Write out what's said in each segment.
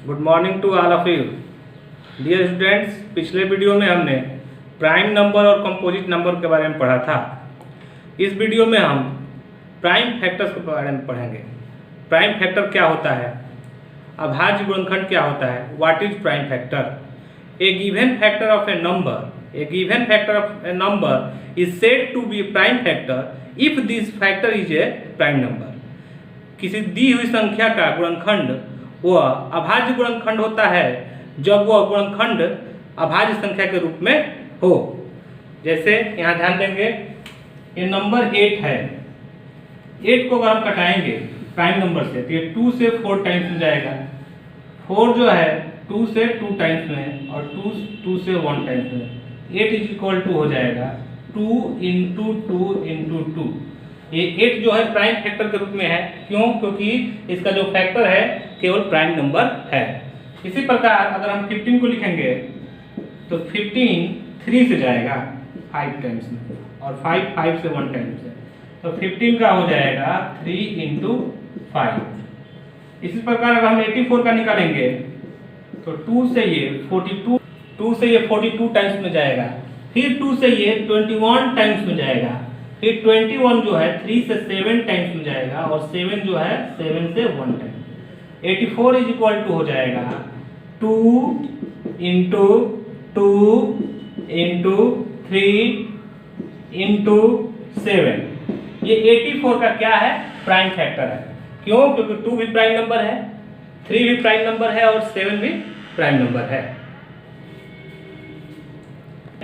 Good morning to all of you dear students. पिछले video में हमने प्राइम नंबर और कंपोजिट नंबर के बारे में पढ़ा था। इस वीडियो में हम प्राइम फैक्टर्स के बारे में पढ़ेंगे। प्राइम फैक्टर क्या होता है, अभाज्य गुणनखंड क्या होता है, what is prime factor, a given factor of a number is said to be prime factor if this factor is a prime number. किसी दी हुई संख्या का गुणनखंड वह अभाज्य गुणनखंड होता है जब वह गुणनखंड अभाज्य संख्या के रूप में हो। जैसे यहाँ ध्यान देंगे, ये नंबर 8 है, 8 को अगर हम कटाएंगे प्राइम नंबर से तो ये 2 से 4 टाइम्स में जाएगा। 4 जो है 2 से 2 टाइम्स में और 2 से 1 टाइम्स में। 8 इज इक्वल टू हो जाएगा 2 इंटू 2 इंटू 2। ये 8 जो है प्राइम फैक्टर के रूप में है। क्यों? क्योंकि इसका जो फैक्टर है केवल प्राइम नंबर है। इसी प्रकार अगर हम 15 को लिखेंगे तो 15 3 से जाएगा 5 टाइम्स में और 5 से 1 टाइम्स से, तो 15 का हो जाएगा 3 इंटू 5। इसी प्रकार अगर हम 84 का निकालेंगे तो 2 से ये 42 टाइम्स में जाएगा, फिर 2 से ये 21 टाइम्स में जाएगा, फिर 21 जो है 3 से 7 टाइम्स में जाएगा और 7 जो है 7 से 1 टाइम। 84 इज इक्वल टू हो जाएगा 2 इंटू 2 इंटू 3 इंटू 7। ये 84 का क्या है? प्राइम फैक्टर है। क्यों? क्योंकि 2 भी प्राइम नंबर है, 3 भी प्राइम नंबर है और 7 भी प्राइम नंबर है।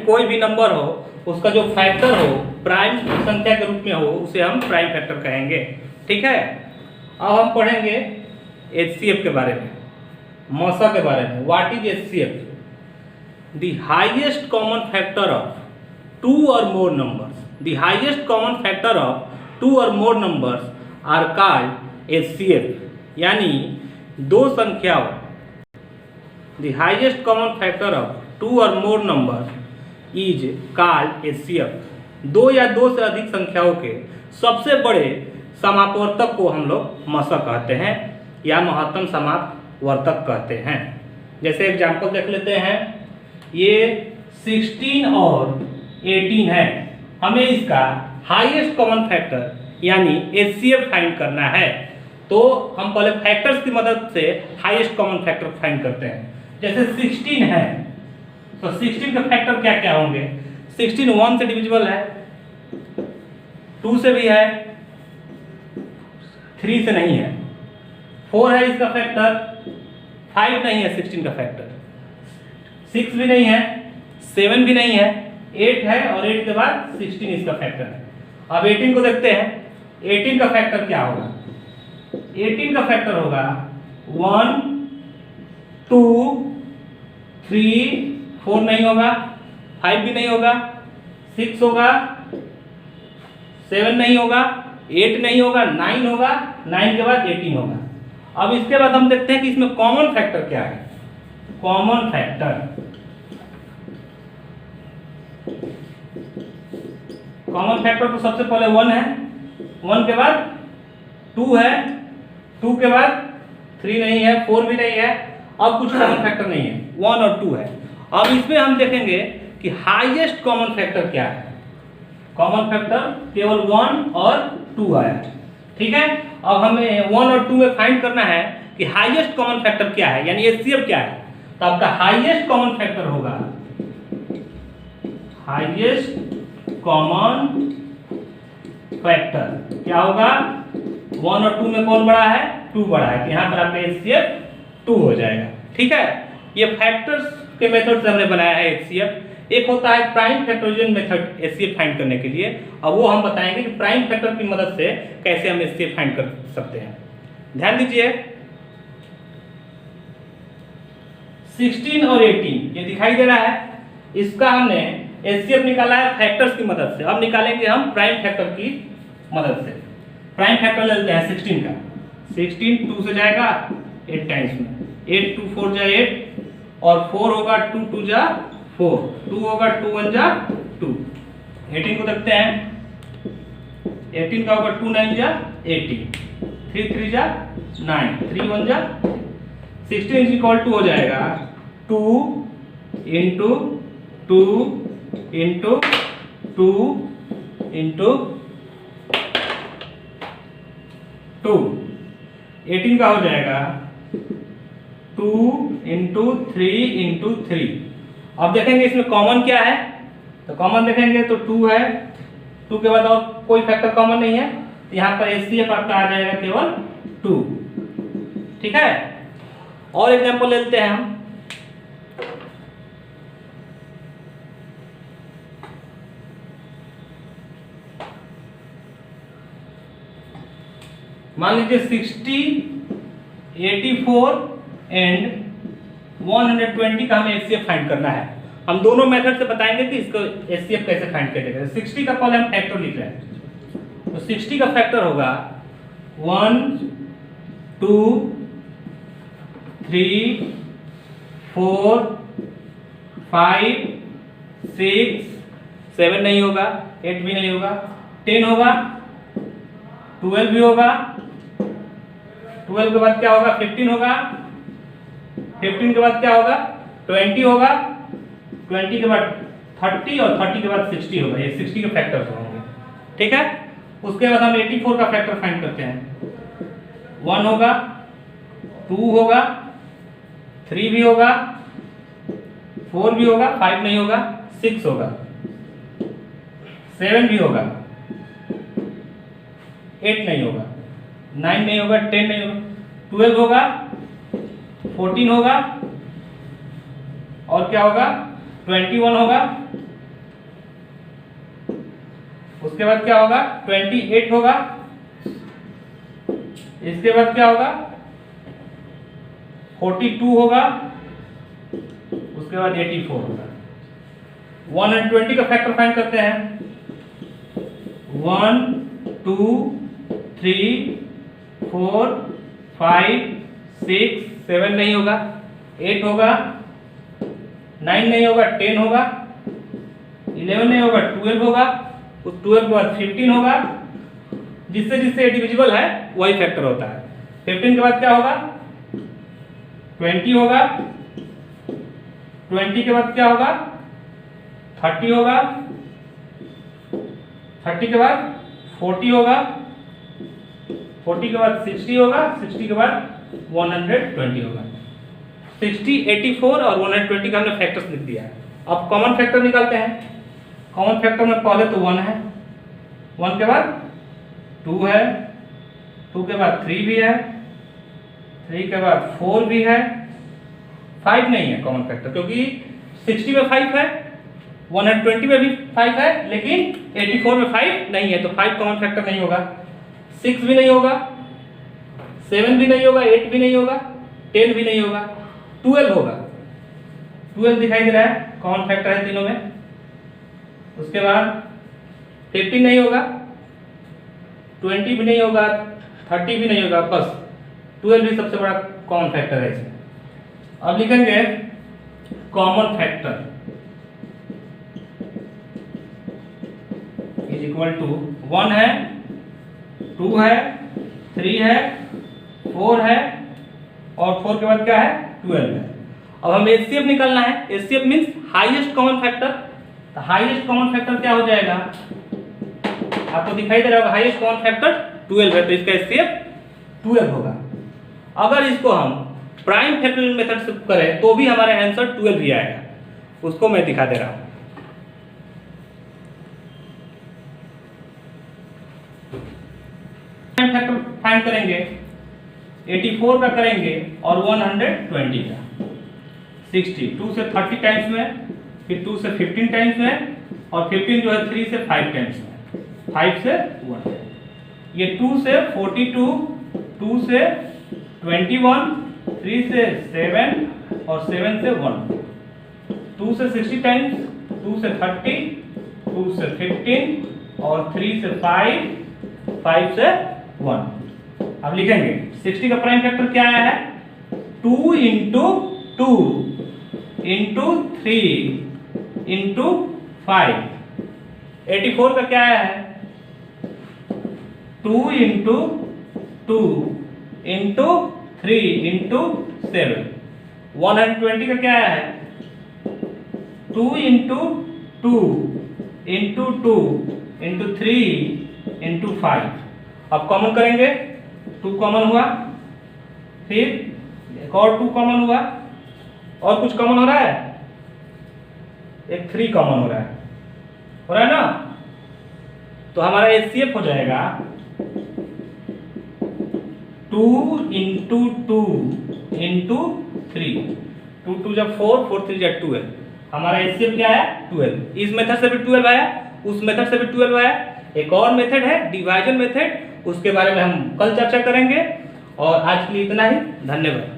कोई भी नंबर हो उसका जो फैक्टर हो प्राइम संख्या के रूप में हो उसे हम प्राइम फैक्टर कहेंगे। ठीक है, अब हम पढ़ेंगे एचसीएफ के बारे में, मौसा के बारे में। What is HCF? The highest common factor of 2 or more numbers. The highest common factor of 2 or more numbers are called HCF. यानी दो संख्याओं, the highest common factor of 2 or more numbers is called HCF. 2 या 2 से अधिक संख्याओं के सबसे बड़े समापवर्तक को हम लोग मौसा कहते हैं या महत्तम समापवर्तक कहते हैं। जैसे एग्जांपल देख लेते हैं, ये 16 और 18 है, हमें इसका हाईएस्ट कॉमन फैक्टर यानी एचसीएफ फाइंड करना है। तो हम पहले फैक्टर्स की मदद से हाईएस्ट कॉमन फैक्टर फाइंड करते हैं। जैसे 16 है तो 16 के फैक्टर क्या क्या होंगे? 16 1 से डिविजिबल है, 2 से भी है, 3 से नहीं है, 4 है इसका फैक्टर, 5 नहीं है 16 का फैक्टर, 6 भी नहीं है, 7 भी नहीं है, 8 है और 8 के बाद 16 इसका फैक्टर है। अब 18 को देखते हैं, 18 का फैक्टर क्या होगा? 18 का फैक्टर होगा 1 2 3 4 नहीं होगा, 5 भी नहीं होगा, 6 होगा, 7 नहीं होगा, 8 नहीं होगा, 9 होगा, 9 के बाद 18 होगा। अब इसके बाद हम देखते हैं कि इसमें कॉमन फैक्टर क्या है। कॉमन फैक्टर तो सबसे पहले 1 है, 1 के बाद 2 है, 2 के बाद 3 नहीं है, 4 भी नहीं है, अब कुछ कॉमन फैक्टर नहीं है, 1 और 2 है। अब इसमें हम देखेंगे कि हाईएस्ट कॉमन फैक्टर क्या है। कॉमन फैक्टर केवल 1 और 2 आया। ठीक है, अब हमें 1 और 2 में फाइंड करना है कि हाईएस्ट कॉमन फैक्टर क्या है, यानी एचसीएफ क्या है। तो आपका हाईएस्ट कॉमन फैक्टर होगा, हाईएस्ट कॉमन फैक्टर क्या होगा? 1 और 2 में कौन बड़ा है? 2 बड़ा है, तो यहाँ पर आपका एचसीएफ 2 हो जाएगा। ठीक है, ये फैक्टर्स के मेथड से हमने बनाया है एचसीएफ। एक होता है prime factorisation method HCF find करने के लिए, और वो हम बताएंगे कि प्राइम फैक्टर की मदद से कैसे हम एचसीएफ फाइंड कर सकते हैं। ध्यान दीजिए, 16 और 18 ये दिखाई दे रहा है, इसका हमने एचसीएफ निकाला है फैक्टर्स की मदद से। अब निकालेंगे हम प्राइम फैक्टर की मदद से। प्राइम फैक्टर लेते हैं 16 का, 16 2 से जाएगा 8 टाइम्स में, 8 2 4 जा 8 और 4 होगा 2 2 जा 4, 2 होगा 2 1 जा 2। 18 को देखते हैं, 18 का होगा 2 9 जा 18, 3 3 जा 9, 3 1 जा 16 इज इक्वल टू हो जाएगा 2 इंटू 2 इंटू 2 इंटू 2। 18 का हो जाएगा 2 इंटू 3 इंटू 3। अब देखेंगे इसमें कॉमन क्या है, तो कॉमन देखेंगे तो 2 है, 2 के बाद और कोई फैक्टर कॉमन नहीं है, तो यहाँ पर HCF आपका आ जाएगा केवल 2। ठीक है, और एग्जांपल लेते हैं हम। मान लीजिए 60, 84 एंड 120 का हमें HCF फाइंड करना है। हम दोनों मेथड से बताएंगे कि इसको HCF कैसे फाइंड करेंगे। 60 का पहले हम फैक्टर लिख रहे हैं, तो 60 का फैक्टर होगा 1 2 3 4 5 6 7 नहीं होगा, 8 भी नहीं होगा, 10 होगा, 12 भी होगा, 12 के बाद क्या होगा 15 होगा, 15 के बाद क्या होगा 20 होगा, 20 के बाद 30 और 30 के बाद 60 होगा। ये 60 के फैक्टर्स होंगे। ठीक है, उसके बाद हम 84 का फैक्टर फाइंड करते हैं। 1 होगा, 2 होगा, 3 भी होगा, 4 भी होगा, 5 नहीं होगा, 6 होगा, 7 भी होगा, 8 नहीं होगा, 9 नहीं होगा, 10 नहीं होगा, 12 होगा, 14 होगा, और क्या होगा 21 होगा, उसके बाद क्या होगा 28 होगा, इसके बाद क्या होगा 42 होगा, उसके बाद 84 होगा। 120 का फैक्टर फाइंड करते हैं। 1 2 3 4 5 6 7 नहीं होगा, 8 होगा, 9 नहीं होगा, 10 होगा, 11 नहीं होगा, 12 होगा, उस 12 के बाद 15 होगा। जिससे जिससे डिविजिबल है वही फैक्टर होता है। 15 के बाद क्या होगा 20 होगा, 20 के बाद क्या होगा 30 होगा, 30 के बाद 40 होगा, 40 के बाद 60 होगा, 60 के बाद 120 होगा। 60, 84 और 120 का हमने फैक्टर्स लिख दिया है। अब कॉमन फैक्टर निकालते हैं। कॉमन फैक्टर में पहले तो 1 है, 1 के बाद 2 है, 2 के बाद 3 भी है, 3 के बाद 4 भी है, 5 नहीं है कॉमन फैक्टर, क्योंकि 60 में 5 है, 120 में भी 5 है, लेकिन 84 में 5 नहीं है, तो 5 कॉमन फैक्टर नहीं होगा। 6 भी नहीं होगा, 7 भी नहीं होगा, 8 भी नहीं होगा, 10 भी नहीं होगा, 12 होगा। 12 दिखाई दे रहा है, कॉमन फैक्टर है तीनों में। उसके बाद 15 नहीं होगा, 20 भी नहीं होगा, 30 भी नहीं होगा, बस 12 भी सबसे बड़ा कॉमन फैक्टर है इसमें। अब लिखेंगे common factor is equal to 1 है, 2 है, 3 है, 4 है, और 4 के बाद क्या है 12 है। अब हम HCF निकालना है। HCF means highest common factor. तो हाईएस्ट कॉमन फैक्टर क्या हो जाएगा, आपको दिखाई दे रहा होगा, हाईएस्ट कॉमन फैक्टर 12 है, तो इसका HCF 12 होगा। अगर इसको हम प्राइम फैक्टोरियल मेथड से करें तो भी हमारा आंसर 12 ही आएगा, उसको मैं दिखा दे रहा हूं। फैक्टर फाइंड करेंगे, 84 का करेंगे और 120 का। 60 2 से 30 टाइम्स में, फिर 2 से 15 टाइम्स में, और 15 जो है 3 से 5 टाइम्स में, 5 से 1। ये 2 से 42, 2 से 21, 3 से 7 और 7 से 1, 2 से 60 टाइम्स, 2 से 30, 2 से 15 और 3 से 5, 5 से 1। अब लिखेंगे 60 का प्राइम फैक्टर क्या आया है 2 इंटू 2 इंटू 3 इंटू 5। 84 का क्या आया है 2 इंटू 2 इंटू 3 इंटू 7, 120 का क्या है 2 इंटू 2 इंटू 2 इंटू 3 इंटू 5। अब कॉमन करेंगे, 2 कॉमन हुआ, फिर एक और 2 कॉमन हुआ, और कुछ कॉमन हो रहा है, एक 3 कॉमन हो रहा है ना। तो हमारा एचसीएफ हो जाएगा 2 इंटू 2 इंटू 3, 2 2 जब 4, 4 3 जब 12, हमारा एचसीएफ क्या है 12। इस मेथड से भी 12 आया, उस मेथड से भी 12 आया। एक और मेथड है डिवाइजन मेथड, उसके बारे में हम कल चर्चा करेंगे। और आज के लिए इतना ही, धन्यवाद।